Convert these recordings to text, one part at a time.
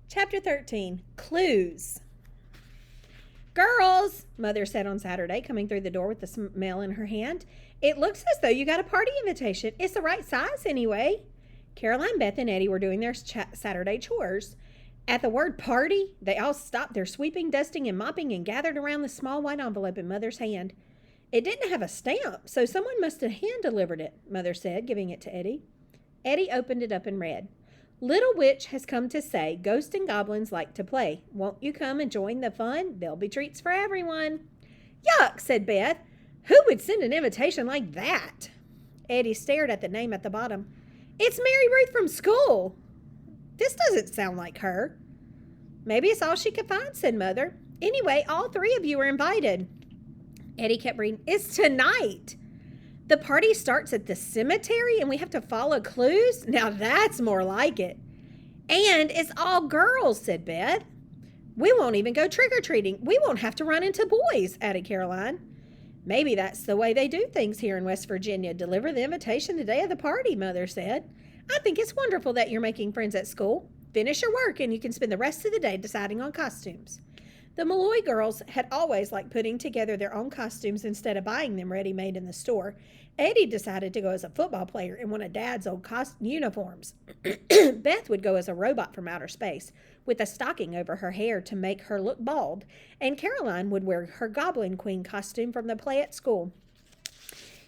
Chapter 13, Clues. Girls, Mother said on Saturday, coming through the door with the smell in her hand. It looks as though you got a party invitation. It's the right size anyway. Caroline, Beth, and Eddie were doing their Saturday chores. At the word party, they all stopped their sweeping, dusting, and mopping and gathered around the small white envelope in Mother's hand. It didn't have a stamp, so someone must have hand-delivered it, Mother said, giving it to Eddie. Eddie opened it up and read. Little Witch has come to say ghosts and goblins like to play. Won't you come and join the fun? There'll be treats for everyone. Yuck, said Beth. Who would send an invitation like that? Eddie stared at the name at the bottom. It's Mary Ruth from school. This doesn't sound like her. Maybe it's all she could find, said Mother. Anyway, all three of you are invited. Eddie kept reading. It's tonight. The party starts at the cemetery and we have to follow clues? Now that's more like it. And it's all girls, said Beth. We won't even go trick-or-treating. We won't have to run into boys, added Caroline. Maybe that's the way they do things here in West Virginia. Deliver the invitation the day of the party, Mother said. I think it's wonderful that you're making friends at school. Finish your work and you can spend the rest of the day deciding on costumes. The Malloy girls had always liked putting together their own costumes instead of buying them ready-made in the store. Eddie decided to go as a football player in one of Dad's old uniforms. Beth would go as a robot from outer space, with a stocking over her hair to make her look bald, and Caroline would wear her Goblin Queen costume from the play at school.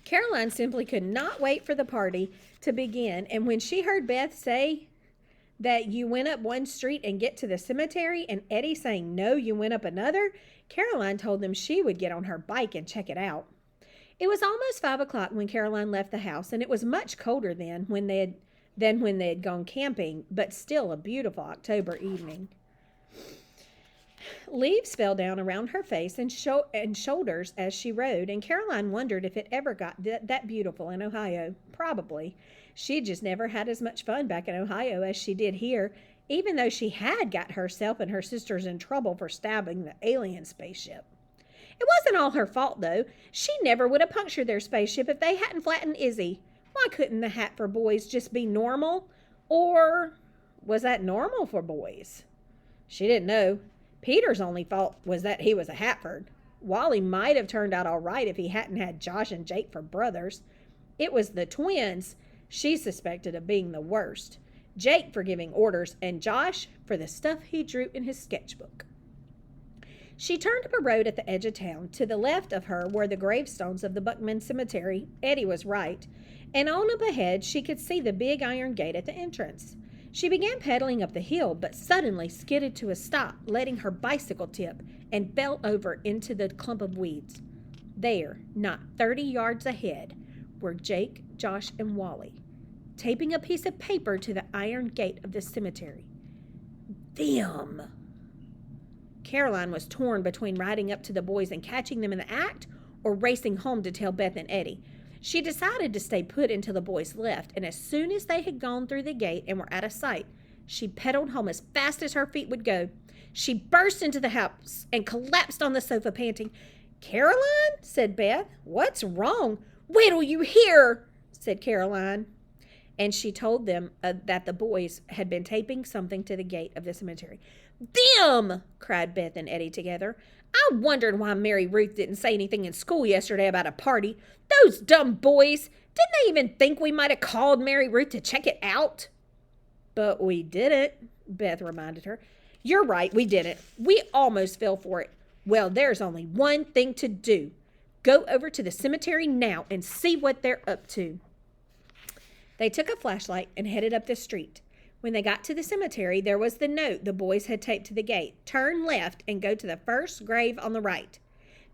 Caroline simply could not wait for the party to begin, and when she heard Beth say that you went up one street and get to the cemetery, and Eddie saying no, you went up another, Caroline told them she would get on her bike and check it out. It was almost 5 o'clock when Caroline left the house, and it was much colder than when they had gone camping, but still a beautiful October evening. Leaves fell down around her face and shoulders as she rode, and Caroline wondered if it ever got that beautiful in Ohio. Probably. She'd just never had as much fun back in Ohio as she did here, even though she had got herself and her sisters in trouble for stabbing the alien spaceship. It wasn't all her fault, though. She never would have punctured their spaceship if they hadn't flattened Izzy. Why couldn't the hat for boys just be normal? Or was that normal for boys? She didn't know. Peter's only fault was that he was a Hatford. Wally might have turned out all right if he hadn't had Josh and Jake for brothers. It was the twins she suspected of being the worst. Jake for giving orders, and Josh for the stuff he drew in his sketchbook. She turned up a road at the edge of town. To the left of her were the gravestones of the Buckman Cemetery. Eddie was right. And on up ahead, she could see the big iron gate at the entrance. She began pedaling up the hill, but suddenly skidded to a stop, letting her bicycle tip, and fell over into the clump of weeds. There, not 30 yards ahead, were Jake, Josh, and Wally, taping a piece of paper to the iron gate of the cemetery. Them! Caroline was torn between riding up to the boys and catching them in the act, or racing home to tell Beth and Eddie. She decided to stay put until the boys left, and as soon as they had gone through the gate and were out of sight, she pedaled home as fast as her feet would go. She burst into the house and collapsed on the sofa, panting. Caroline, said Beth, what's wrong? Wait till you hear, said Caroline. And she told them that the boys had been taping something to the gate of the cemetery. Them! Cried Beth and Eddie together. I wondered why Mary Ruth didn't say anything in school yesterday about a party. Those dumb boys! Didn't they even think we might have called Mary Ruth to check it out? But we didn't, Beth reminded her. You're right, we didn't. We almost fell for it. Well, there's only one thing to do. Go over to the cemetery now and see what they're up to. They took a flashlight and headed up the street. When they got to the cemetery, there was the note the boys had taped to the gate. Turn left and go to the first grave on the right.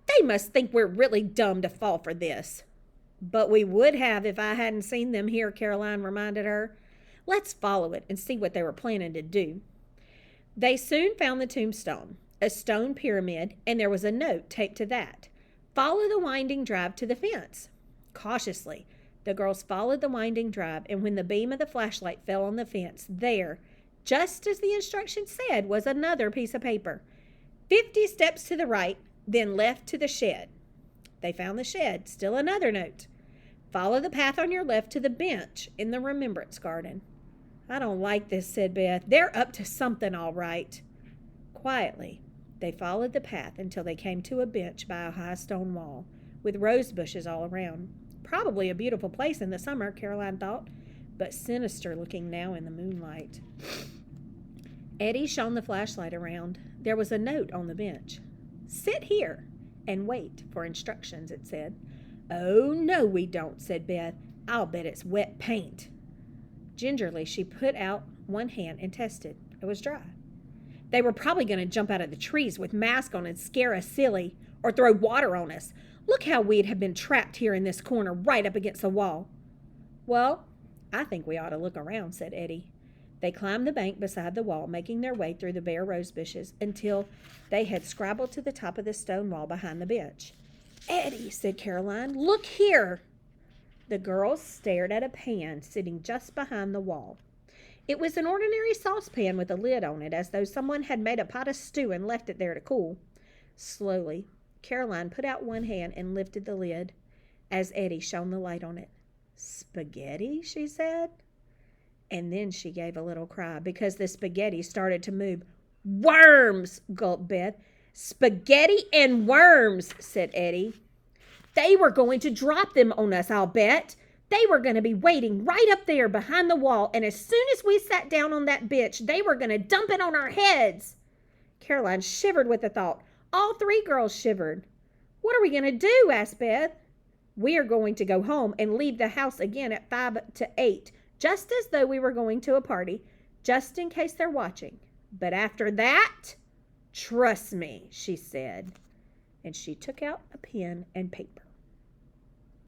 They must think we're really dumb to fall for this. But we would have if I hadn't seen them here, Caroline reminded her. Let's follow it and see what they were planning to do. They soon found the tombstone, a stone pyramid, and there was a note taped to that. Follow the winding drive to the fence. Cautiously, the girls followed the winding drive, and when the beam of the flashlight fell on the fence, there, just as the instructions said, was another piece of paper. 50 steps to the right, then left to the shed. They found the shed. Still another note. Follow the path on your left to the bench in the remembrance garden. I don't like this, said Beth. They're up to something, all right. Quietly, they followed the path until they came to a bench by a high stone wall, with rose bushes all around. Probably a beautiful place in the summer, Caroline thought, but sinister looking now in the moonlight. Eddie shone the flashlight around. There was a note on the bench. Sit here and wait for instructions, it said. Oh, no, we don't, said Beth. I'll bet it's wet paint. Gingerly, she put out one hand and tested. It was dry. They were probably going to jump out of the trees with masks on and scare us silly, or throw water on us. Look how we'd have been trapped here in this corner right up against the wall. Well, I think we ought to look around, said Eddie. They climbed the bank beside the wall, making their way through the bare rose bushes until they had scrabbled to the top of the stone wall behind the bench. Eddie, said Caroline, look here. The girls stared at a pan sitting just behind the wall. It was an ordinary saucepan with a lid on it, as though someone had made a pot of stew and left it there to cool. Slowly, Caroline put out one hand and lifted the lid as Eddie shone the light on it. Spaghetti, she said. And then she gave a little cry because the spaghetti started to move. Worms, gulped Beth. Spaghetti and worms, said Eddie. They were going to drop them on us, I'll bet. They were going to be waiting right up there behind the wall, and as soon as we sat down on that bench, they were going to dump it on our heads. Caroline shivered with the thought. All three girls shivered. What are we going to do? Asked Beth. We are going to go home and leave the house again at 5 to 8, just as though we were going to a party, just in case they're watching. But after that, trust me, she said. And she took out a pen and paper.